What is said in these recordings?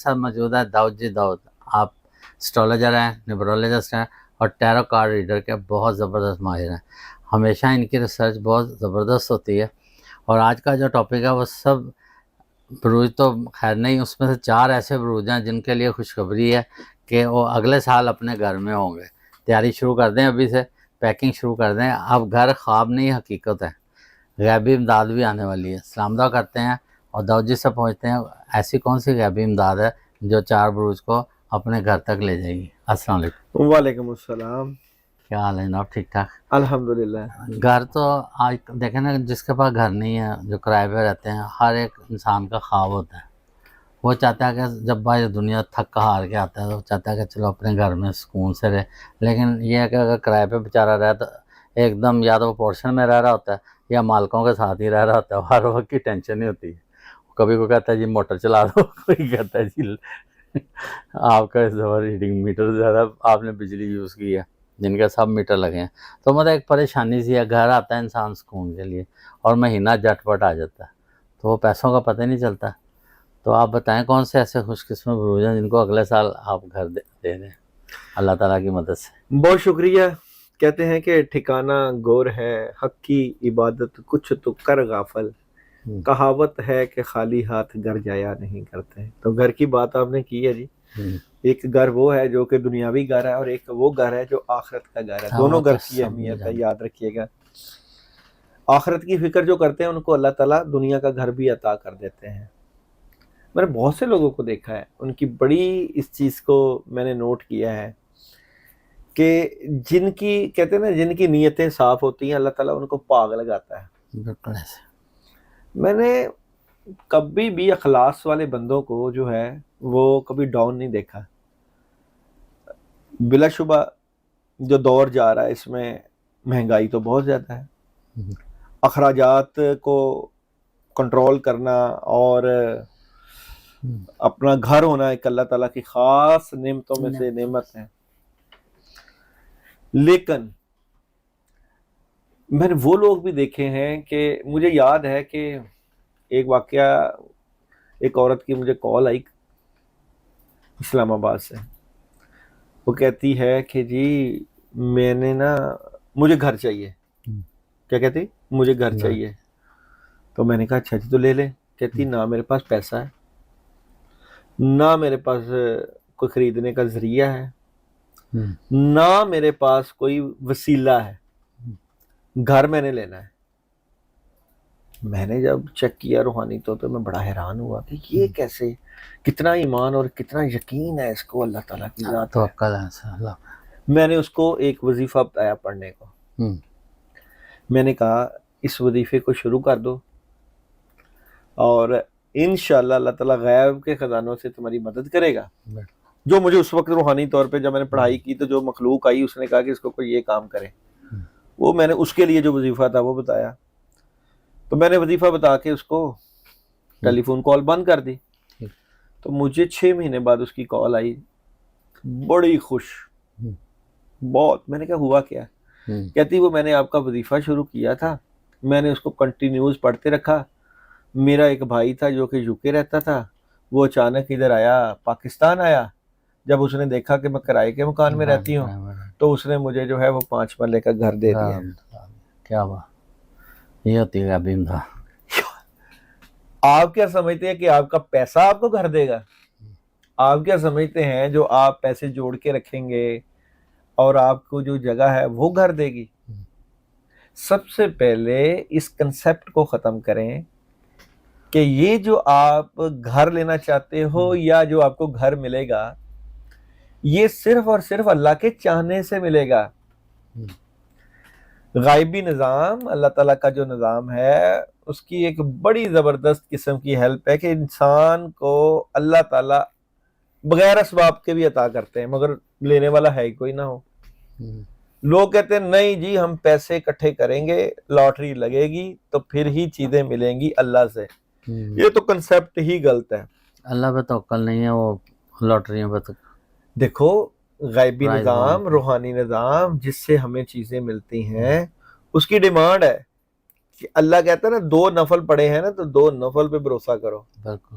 ساتھ موجود ہے داؤد جی داؤد. آپ اسٹرالوجر ہیں, نیورولوجسٹ ہیں اور ٹیرو کارڈ ریڈر کے بہت زبردست ماہر ہیں. ہمیشہ ان کی ریسرچ بہت زبردست ہوتی ہے. اور آج کا جو ٹاپک ہے وہ سب بروج تو خیر نہیں, اس میں سے 4 ایسے بروج ہیں جن کے لیے خوشخبری ہے کہ وہ اگلے سال اپنے گھر میں ہوں گے. تیاری شروع کر دیں, ابھی سے پیکنگ شروع کر دیں. اب گھر خواب نہیں حقیقت ہے. غیبی امداد بھی آنے والی ہے. سلام دعا کرتے ہیں اور داؤد جی سے پہنچتے ہیں ایسی کون سی غیبی امداد ہے جو 4 بروج کو اپنے گھر تک لے جائے گی. السلام علیکم. وعلیکم السلام. کیا حال ہے جناب؟ ٹھیک ٹھاک الحمدللہ. گھر تو آج دیکھیں نا, جس کے پاس گھر نہیں ہے, جو کرائے پہ رہتے ہیں, ہر ایک انسان کا خواب ہوتا ہے. وہ چاہتا ہے کہ جب بھائی دنیا تھک ہار کے آتا ہے تو چاہتا ہے کہ چلو اپنے گھر میں سکون سے رہے. لیکن یہ ہے کہ اگر کرائے پہ بیچارہ رہے تو ایک دم یا تو وہ پورشن میں رہ رہا ہوتا ہے یا مالکوں کے ساتھ ہی رہ رہا ہوتا ہے. ہر وقت کی ٹینشن نہیں ہوتی ہے. کبھی کوئی کہتا ہے جی موٹر چلا دو, کوئی کہتا ہے جی آپ کا اس دفعہ ریڈنگ میٹر زیادہ آپ نے بجلی یوز کی ہے, جن کے سب میٹر لگے ہیں. تو مطلب ایک پریشانی سی ہے. گھر آتا ہے انسان سکون کے لیے اور مہینہ جٹ پٹ آ جاتا ہے, تو وہ پیسوں کا پتہ نہیں چلتا. تو آپ بتائیں کون سے ایسے خوش قسمت بروج ہیں جن کو اگلے سال آپ گھر دے دیں اللہ تعالیٰ کی مدد سے. بہت شکریہ. کہتے ہیں کہ ٹھکانہ گور ہے حق کی عبادت کچھ تو کر غافل. کہاوت ہے کہ خالی ہاتھ گھر جایا نہیں کرتے. تو گھر کی بات آپ نے کی ہے جی. ایک گھر وہ ہے جو کہ دنیاوی گھر ہے اور ایک وہ گھر ہے جو آخرت کا گھر ہے. دونوں گھر کی اہمیت ہے, یاد رکھیے گا. آخرت کی فکر جو کرتے ہیں ان کو اللہ تعالیٰ دنیا کا گھر بھی عطا کر دیتے ہیں. میں نے بہت سے لوگوں کو دیکھا ہے, ان کی بڑی اس چیز کو میں نے نوٹ کیا ہے کہ جن کی کہتے ہیں نا جن کی نیتیں صاف ہوتی ہیں اللہ تعالیٰ ان کو پاگ لگاتا ہے. بالکل ایسے. میں نے کبھی بھی اخلاص والے بندوں کو جو ہے وہ کبھی ڈاؤن نہیں دیکھا. بلا شبہ جو دور جا رہا ہے اس میں مہنگائی تو بہت زیادہ ہے. اخراجات کو کنٹرول کرنا اور اپنا گھر ہونا ایک اللہ تعالیٰ کی خاص نعمتوں میں سے نعمت ہے. لیکن میں نے وہ لوگ بھی دیکھے ہیں کہ مجھے یاد ہے کہ ایک واقعہ, ایک عورت کی مجھے کال آئی اسلام آباد سے. وہ کہتی ہے کہ جی میں نے نا مجھے گھر چاہیے. کیا کہتی؟ مجھے گھر چاہیے. تو میں نے کہا اچھا جی تو لے لیں. کہتی نہ میرے پاس پیسہ ہے, نہ میرے پاس کوئی خریدنے کا ذریعہ ہے, نہ میرے پاس کوئی وسیلہ ہے, گھر میں نے لینا ہے. میں نے جب چیک کیا روحانی طور پہ میں بڑا حیران ہوا کہ یہ کیسے, کتنا ایمان اور کتنا یقین ہے اس کو اللہ تعالیٰ کی ذات ہے. میں نے اس کو ایک وظیفہ بتایا پڑھنے کو. میں نے کہا اس وظیفے کو شروع کر دو اور انشاءاللہ اللہ تعالیٰ غیب کے خزانوں سے تمہاری مدد کرے گا. جو مجھے اس وقت روحانی طور پہ جب میں نے پڑھائی کی تو جو مخلوق آئی اس نے کہا کہ اس کو کوئی یہ کام کرے, وہ میں نے اس کے لیے جو وظیفہ تھا وہ بتایا. تو میں نے وظیفہ بتا کے اس کو ٹیلی فون کال بند کر دی. تو مجھے 6 مہینے بعد اس کی کال آئی, بڑی خوش, بہت. میں نے کہا ہوا کیا؟ کہتی وہ میں نے آپ کا وظیفہ شروع کیا تھا, میں نے اس کو کنٹینیوز پڑھتے رکھا. میرا ایک بھائی تھا جو کہ UK رہتا تھا, وہ اچانک ادھر آیا, پاکستان آیا. جب اس نے دیکھا کہ میں کرائے کے مکان میں رہتی ہوں تو اس نے مجھے جو ہے وہ 5 مرلے کا گھر دے دیا. کیا بات, یہ ہوتی ہے ابھی امداد. آپ کیا سمجھتے ہیں کہ آپ کا پیسہ آپ کو گھر دے گا؟ آپ کیا سمجھتے ہیں جو آپ پیسے جوڑ کے رکھیں گے اور آپ کو جو جگہ ہے وہ گھر دے گی؟ سب سے پہلے اس کنسپٹ کو ختم کریں کہ یہ جو آپ گھر لینا چاہتے ہو یا جو آپ کو گھر ملے گا یہ صرف اور صرف اللہ کے چاہنے سے ملے گا. غائبی نظام, اللہ تعالیٰ کا جو نظام ہے اس کی ایک بڑی زبردست قسم کی ہیلپ ہے کہ انسان کو اللہ تعالیٰ بغیر اسباب کے بھی عطا کرتے ہیں, مگر لینے والا ہے ہی کوئی نہ ہو. لوگ کہتے ہیں نہیں جی ہم پیسے اکٹھے کریں گے, لاٹری لگے گی تو پھر ہی چیزیں ملیں گی اللہ سے. یہ تو کنسپٹ ہی غلط ہے. اللہ پہ توکل نہیں ہے, وہ لاٹریوں پہ. دیکھو غیبی نظام, روحانی نظام جس سے ہمیں چیزیں ملتی ہیں اس کی ڈیمانڈ ہے کہ اللہ کہتا ہے نا 2 نفل پڑے ہیں نا تو 2 نفل پہ بھروسہ کرو. بالکل.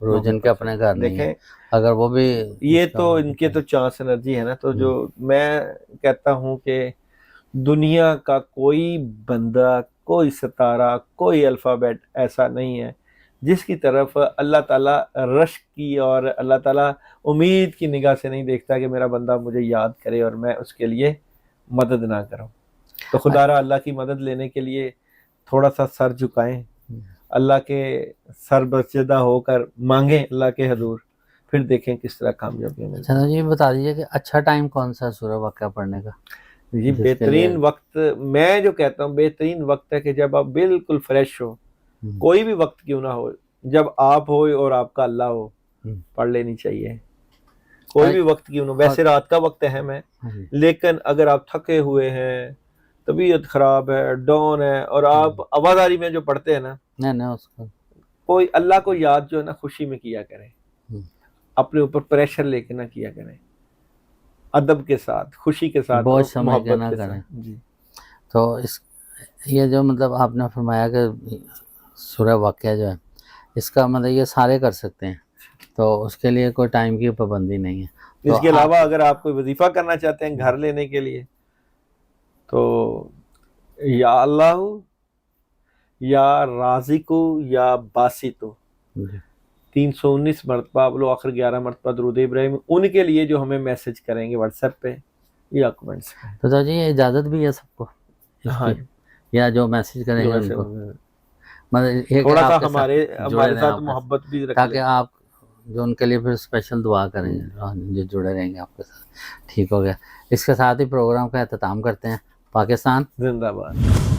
وہ جن کے اپنے گھر نہیں ہیں، اگر وہ بھی یہ تو ان کے تو چانس انرجی ہے نا. تو جو میں کہتا ہوں کہ دنیا کا کوئی بندہ، کوئی ستارہ، کوئی الفابیٹ ایسا نہیں ہے جس کی طرف اللہ تعالیٰ رشک کی اور اللہ تعالیٰ امید کی نگاہ سے نہیں دیکھتا کہ میرا بندہ مجھے یاد کرے اور میں اس کے لیے مدد نہ کروں. تو خدا را اللہ کی مدد لینے کے لیے تھوڑا سا سر جھکائیں، اللہ کے سر بسجدہ ہو کر مانگیں اللہ کے حضور، پھر دیکھیں کس طرح کامیابی ملتی ہے. اچھا جی بتا دیجیے کہ اچھا ٹائم کون سا ہے سورہ واقعہ پڑھنے کا؟ یہ بہترین وقت، میں جو کہتا ہوں بہترین وقت ہے کہ جب آپ بالکل فریش ہو، کوئی بھی وقت کیوں نہ ہو، جب آپ ہو اور آپ کا اللہ ہو، پڑھ لینی چاہیے. کوئی بھی وقت کیوں نہ، ویسے رات کا وقت اہم ہے، لیکن اگر آپ تھکے ہوئے ہیں، طبیعت خراب ہے، ڈاؤن ہے، اور آپ آوازاری میں جو پڑھتے ہیں نا، اس کا کوئی اللہ کو یاد جو ہے نا خوشی میں کیا کریں، اپنے اوپر پریشر لے کے نہ کیا کریں، ادب کے ساتھ، خوشی کے ساتھ، بوجھ سمجھ کے نہ محبت کے کریں. ساتھ. جی تو یہ جو مطلب آپ نے فرمایا کہ سورہ واقعہ جو ہے اس کا مطلب یہ سارے کر سکتے ہیں، تو اس کے لیے کوئی ٹائم کی پابندی نہیں ہے. اس کے علاوہ اگر آپ کوئی وظیفہ کرنا چاہتے ہیں گھر لینے کے لیے، تو یا اللہ یا رازق یا باسط 319 مرتبہ بولو، آخر 11 مرتبہ درود ابراہیم ان کے لیے جو ہمیں میسج کریں گے واٹس ایپ پہ یا کمنٹس پہ. تو جی یہ اجازت بھی ہے سب کو، ہاں یا جو میسج کریں گے ان کو مطلب تھوڑا سا ہمارے ساتھ محبت بھی رکھیں، تاکہ آپ جو ان کے لیے پھر اسپیشل دعا کریں گے جو جڑے رہیں گے آپ کے ساتھ. ٹھیک ہو گیا. اس کے ساتھ ہی پروگرام کا اختتام کرتے ہیں. پاکستان زندہ باد.